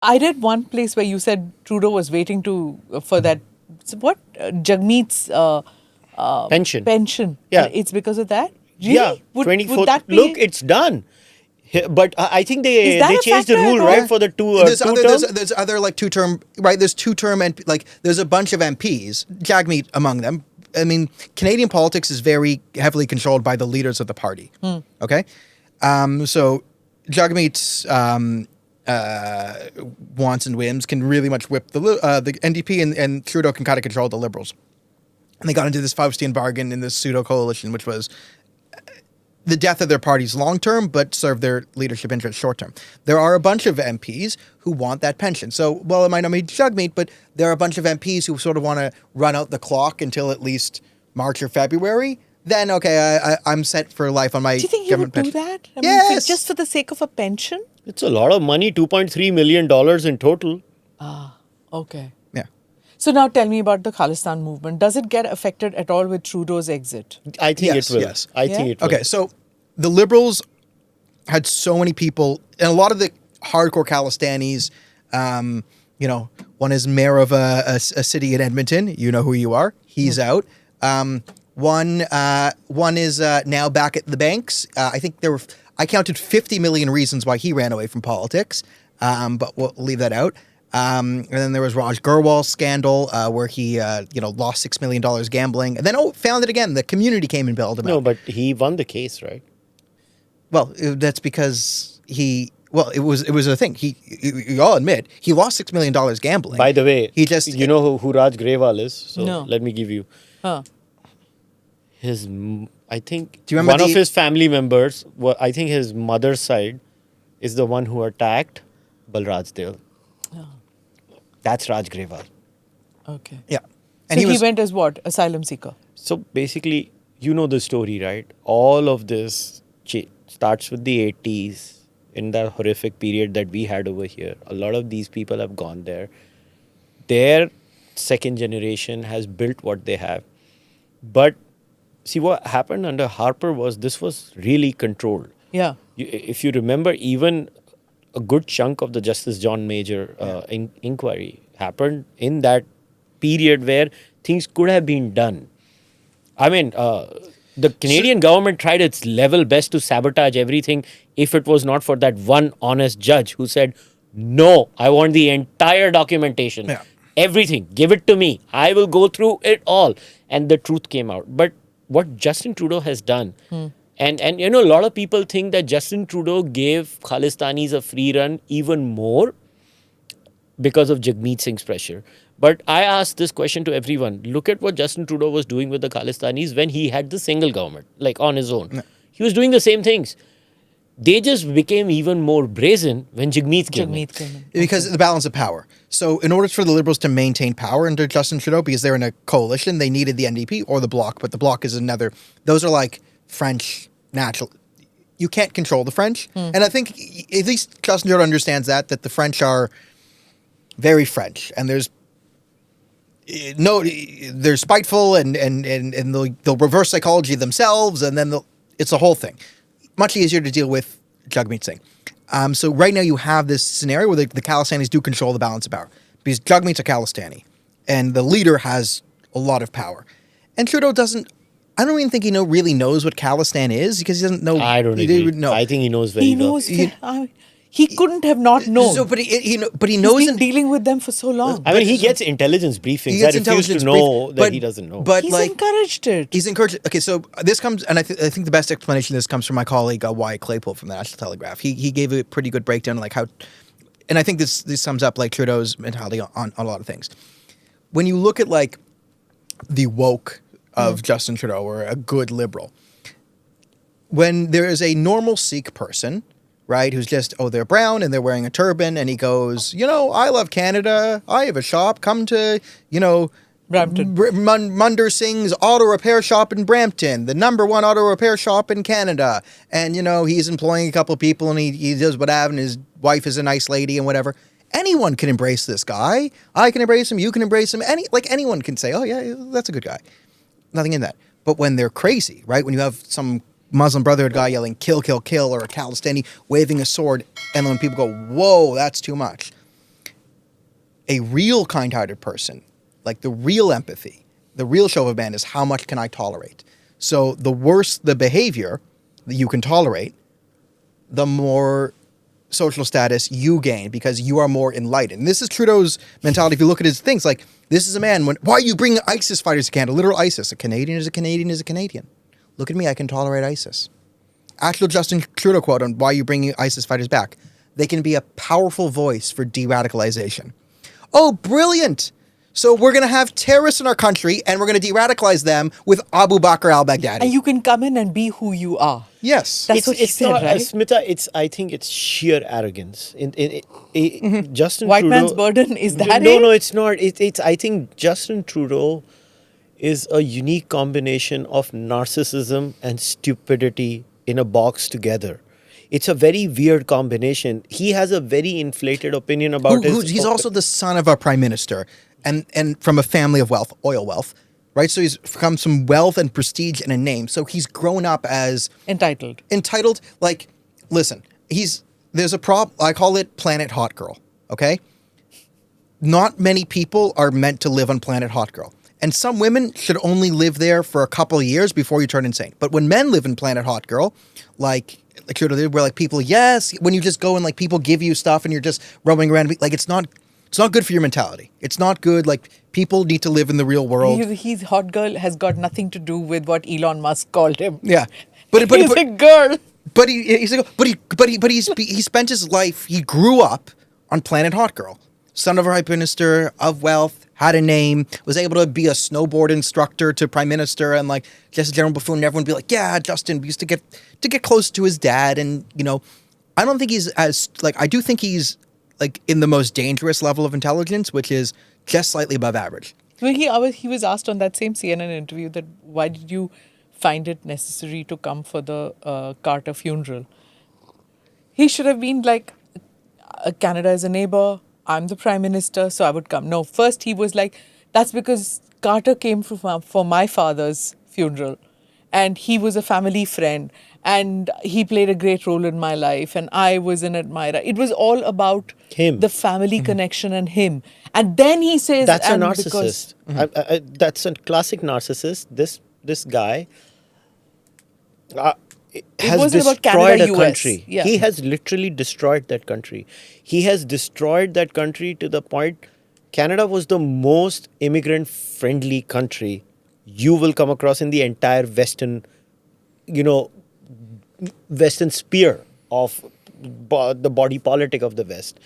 I read one place where you said Trudeau was waiting for that, Jagmeet's pension. Yeah. It's because of that? Really? Yeah, Would 24th. that be... Look, it's done. But I think Is they that a changed the factor at rule, all? right, for the two There's two other term. there's other like two-term, right? There's two-term and like there's a bunch of MPs, Jagmeet among them. I mean, Canadian politics is very heavily controlled by the leaders of the party. Okay, so Jagmeet's wants and whims can really much whip the NDP, and Trudeau can kind of control the Liberals. And they got into this Faustian bargain in this pseudo coalition, which was the death of their parties long term, but serve their leadership interests short term. There are a bunch of MPs who want that pension. So, well, it might not be Jagmeet, but there are a bunch of MPs who sort of want to run out the clock until at least March or February. Then, okay, I'm set for life on my Do you think he would government do pension. that? I Yes! mean, just for the sake of a pension? It's a lot of money, $2.3 million in total. Okay. Yeah. So now tell me about the Khalistan movement. Does it get affected at all with Trudeau's exit? I think Yes, it will. yes. I think Yeah? it will. Okay, so the Liberals had so many people, and a lot of the hardcore Khalistanis, one is mayor of a city in Edmonton. You know who you are. He's out. One is now back at the banks. I think I counted 50 million reasons why he ran away from politics, but we'll leave that out. And then there was Raj Gurwal's scandal where he lost $6 million gambling, and then found it again. The community came and bailed him out. No, but he won the case, right? Well, that's because it was a thing. You all admit he lost $6 million gambling. By the way, he just you know who Raj Grewal is. So No. let me give you Huh. I think Do you remember one of his family members. I think his mother's side is the one who attacked Balraj Dale. That's Raj Grewal. Okay. yeah, And so he went as what? Asylum seeker. So basically, you know the story, right? All of this starts with the 80s, in the horrific period that we had over here. A lot of these people have gone there. Their second generation has built what they have. But see, what happened under Harper this was really controlled. Yeah. If you remember, even a good chunk of the Justice John Major inquiry happened in that period where things could have been done. I mean, the Canadian government tried its level best to sabotage everything if it was not for that one honest judge who said, no, I want the entire documentation. Yeah. Everything. Give it to me. I will go through it all. And the truth came out. But what Justin Trudeau has done, and a lot of people think that Justin Trudeau gave Khalistanis a free run even more because of Jagmeet Singh's pressure. But I ask this question to everyone. Look at what Justin Trudeau was doing with the Khalistanis when he had the single government, like on his own. No. He was doing the same things. They just became even more brazen when Jagmeet came in. Because of the balance of power. So in order for the Liberals to maintain power under Justin Trudeau, because they're in a coalition, they needed the NDP or the Bloc, but the Bloc is another. Those are like French natural. You can't control the French. And I think at least Justin Trudeau understands that the French are very French, and they're spiteful, and they'll reverse psychology themselves, and then it's a whole thing. Much easier to deal with Jagmeet Singh. So right now you have this scenario where the Khalistanis do control the balance of power, because Jagmeet's a Khalistani, and the leader has a lot of power, and Trudeau doesn't. I don't even think he really knows what Khalistan is, because he doesn't know. I don't agree. I think he knows very well. He couldn't have not known. So, but he knows. He's been dealing with them for so long. I mean, he gets intelligence briefings. I refuse to know that he doesn't know. But he's encouraged it. He's encouraged it. Okay, so this comes, and I think the best explanation of this comes from my colleague Wyatt Claypool from the National Telegraph. He gave a pretty good breakdown, like how, and I think this sums up like Trudeau's mentality on a lot of things. When you look at like the woke of Justin Trudeau, or a good liberal, when there is a normal Sikh person, right, who's just, they're brown and they're wearing a turban, and he goes, I love Canada, I have a shop, come to, Brampton. Munder Singh's auto repair shop in Brampton, the #1 auto repair shop in Canada, and, he's employing a couple of people, and he does whatever, and his wife is a nice lady and whatever. Anyone can embrace this guy. I can embrace him, you can embrace him, anyone can say, oh yeah, that's a good guy. Nothing in that. But when they're crazy, right, when you have some Muslim Brotherhood guy yelling kill, kill, kill, or a Khalistani waving a sword, and when people go, whoa, that's too much. a real kind-hearted person, like the real empathy, the real show of man is how much can I tolerate? So the worse the behavior that you can tolerate, the more social status you gain because you are more enlightened. And this is Trudeau's mentality. If you look at his things, like, this is a man, why are you bringing ISIS fighters to Canada? Literal ISIS. A Canadian is a Canadian is a Canadian. Look at me, I can tolerate ISIS. Actual Justin Trudeau quote on why are you bringing ISIS fighters back. They can be a powerful voice for de-radicalization. Oh, brilliant. So we're going to have terrorists in our country and we're going to de-radicalize them with Abu Bakr al-Baghdadi. And you can come in and be who you are. Yes. That's what he said, not, right? Smita, I think it's sheer arrogance. Justin White Trudeau, man's burden, is that no, it? No, it's not. I think Justin Trudeau is a unique combination of narcissism and stupidity in a box together. It's a very weird combination. He has a very inflated opinion about He's also the son of our prime minister and from a family of wealth, oil wealth, right? So he's come from wealth and prestige and a name. So he's grown up as... Entitled. Like, listen, there's a problem. I call it Planet Hot Girl, okay? Not many people are meant to live on Planet Hot Girl. And some women should only live there for a couple of years before you turn insane. But when men live in Planet Hot Girl, like where like people, yes, when you just go and like people give you stuff and you're just roaming around, like it's not good for your mentality. It's not good. Like, people need to live in the real world. His hot girl has got nothing to do with what Elon Musk called him. Yeah, He's a girl. But he spent his life. He grew up on Planet Hot Girl, son of a prime minister of wealth, had a name, was able to be a snowboard instructor to prime minister, and like just a general buffoon. And everyone would be like, yeah, Justin used to get close to his dad, and I don't think he's as like I do think he's like in the most dangerous level of intelligence, which is just slightly above average. Well, he was asked on that same CNN interview that why did you find it necessary to come for the Carter funeral? He should have been like, Canada is a neighbor, I'm the prime minister, so I would come. No, first he was like, that's because Carter came for my father's funeral and he was a family friend and he played a great role in my life and I was an admirer. It was all about him, the family connection and him. And then he says... That's a narcissist. That's a classic narcissist. This guy has destroyed Canada, a country. Yeah. He has literally destroyed that country. He has destroyed that country to the point Canada was the most immigrant-friendly country you will come across in the entire Western sphere of the body politic of the West.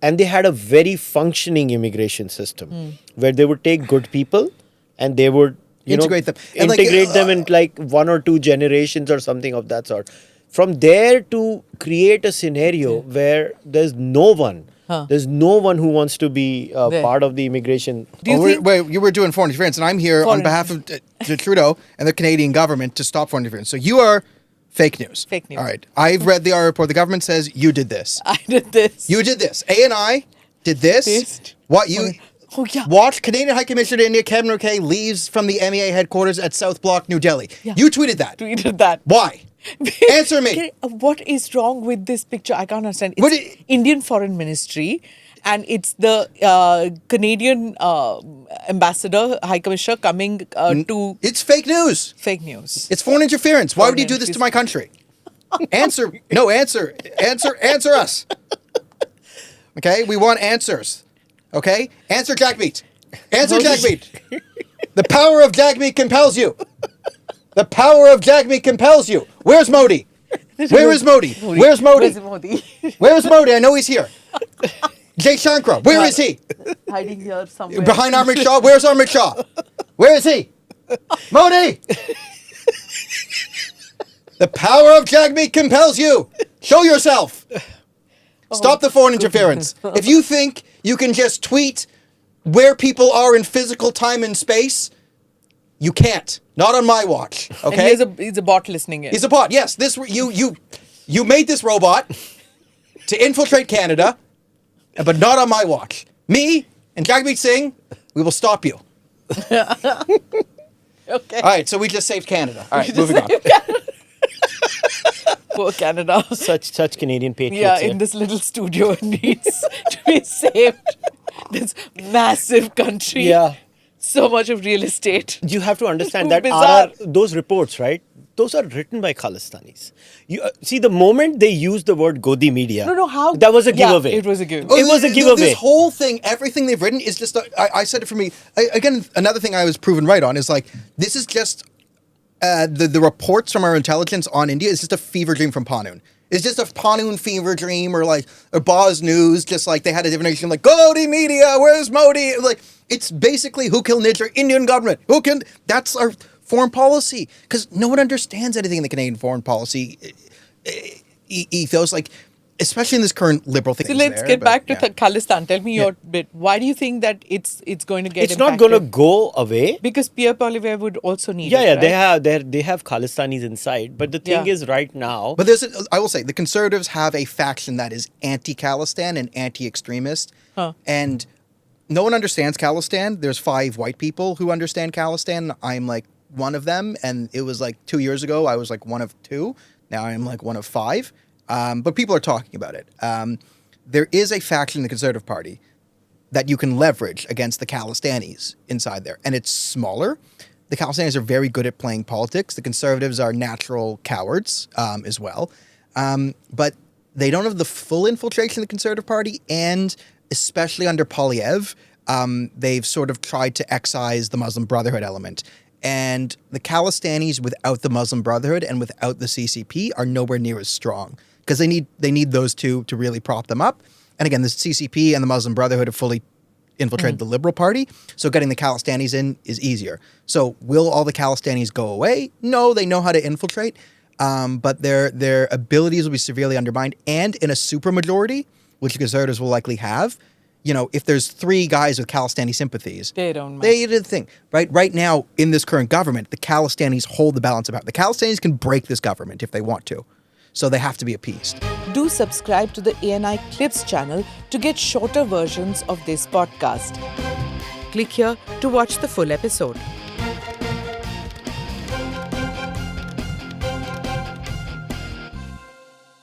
And they had a very functioning immigration system where they would take good people and they would integrate them. Integrate them in like 1 or 2 generations or something of that sort. From there to create a scenario where there's no one who wants to be part of the immigration. Wait, you were doing foreign interference, and I'm here on behalf of Trudeau and the Canadian government to stop foreign interference. So you are fake news. Fake news. All right. I've read the report. The government says you did this. I did this. You did this. A&I did this. What you... Oh, yeah. Watch Canadian High Commissioner to India Kevin McKay leaves from the MEA headquarters at South Block, New Delhi. Yeah. You tweeted that. Why? Answer me. What is wrong with this picture? I can't understand. It's Indian Foreign Ministry and it's the Canadian ambassador, High Commissioner coming to... It's fake news. Fake news. It's foreign interference. Why would you do this to my country? Answer. No, answer. Answer us. Okay? We want answers. Okay? Answer Jagmeet. Answer Jagmeet. The power of Jagmeet compels you. The power of Jagmeet compels you. Where's Modi? Where is Modi? Where's Modi? Where's Modi? I know he's here. Jay Shankar, where is he? Hiding here somewhere. Behind Amit Shah. Where's Amit Shah? Where is he? Modi! The power of Jagmeet compels you. Show yourself. Stop the foreign interference. If you think you can just tweet where people are in physical time and space, you can't. Not on my watch. Okay. And he's a bot listening in. He's a bot. Yes. You made this robot to infiltrate Canada, but not on my watch. Me and Jagmeet Singh, we will stop you. Okay. All right. So we just saved Canada. All right. Moving on. Poor Canada. Such Canadian patriots. Yeah, in this little studio, it needs to be saved. this massive country. Yeah. So much of real estate. You have to understand Too that bizarre. those reports, right? Those are written by Khalistanis. You see, the moment they use the word Godi media, No, how? that was a Yeah, giveaway. it was a giveaway. Oh, It was a giveaway. This whole thing, everything they've written is just. I said it for me again. Another thing I was proven right on is like this is just the reports from our intelligence on India is just a fever dream from Panoon. It's just a Panoon fever dream, or Boz News. Just like they had a different nation, like Godi media. Where's Modi? Like it's basically who killed Niger? Indian government. Who can? That's our foreign policy, because no one understands anything in the Canadian foreign policy ethos, like especially in this current liberal thing. So let's get back to Khalistan. Tell me your bit. Why do you think that it's going to get It's not impacted? going to go away. Because Pierre Poilievre would also need Yeah, it, yeah, right? they have Khalistanis inside, but the thing Yeah. is, right now, But I will say, the Conservatives have a faction that is anti-Khalistan and anti-extremist, and no one understands Khalistan. There's 5 white people who understand Khalistan. I'm like one of them, and it was like 2 years ago I was like one of 2. Now I'm like one of 5. But people are talking about it. There is a faction in the Conservative Party that you can leverage against the Khalistanis inside there, and it's smaller. The Khalistanis are very good at playing politics. The Conservatives are natural cowards as well. But they don't have the full infiltration of the Conservative Party, and especially under Poilievre, they've sort of tried to excise the Muslim Brotherhood element. And the Khalistanis without the Muslim Brotherhood and without the CCP are nowhere near as strong, because they need those two to really prop them up. And again, the CCP and the Muslim Brotherhood have fully infiltrated the Liberal Party, so getting the Khalistanis in is easier. So will all the Khalistanis go away? No, they know how to infiltrate, but their abilities will be severely undermined. And in a supermajority, which the Conservatives will likely have, if there's 3 guys with Khalistani sympathies, They don't matter. They did the thing. Right now, in this current government, the Khalistanis hold the balance of power. The Khalistanis can break this government if they want to. So they have to be appeased. Do subscribe to the ANI Clips channel to get shorter versions of this podcast. Click here to watch the full episode.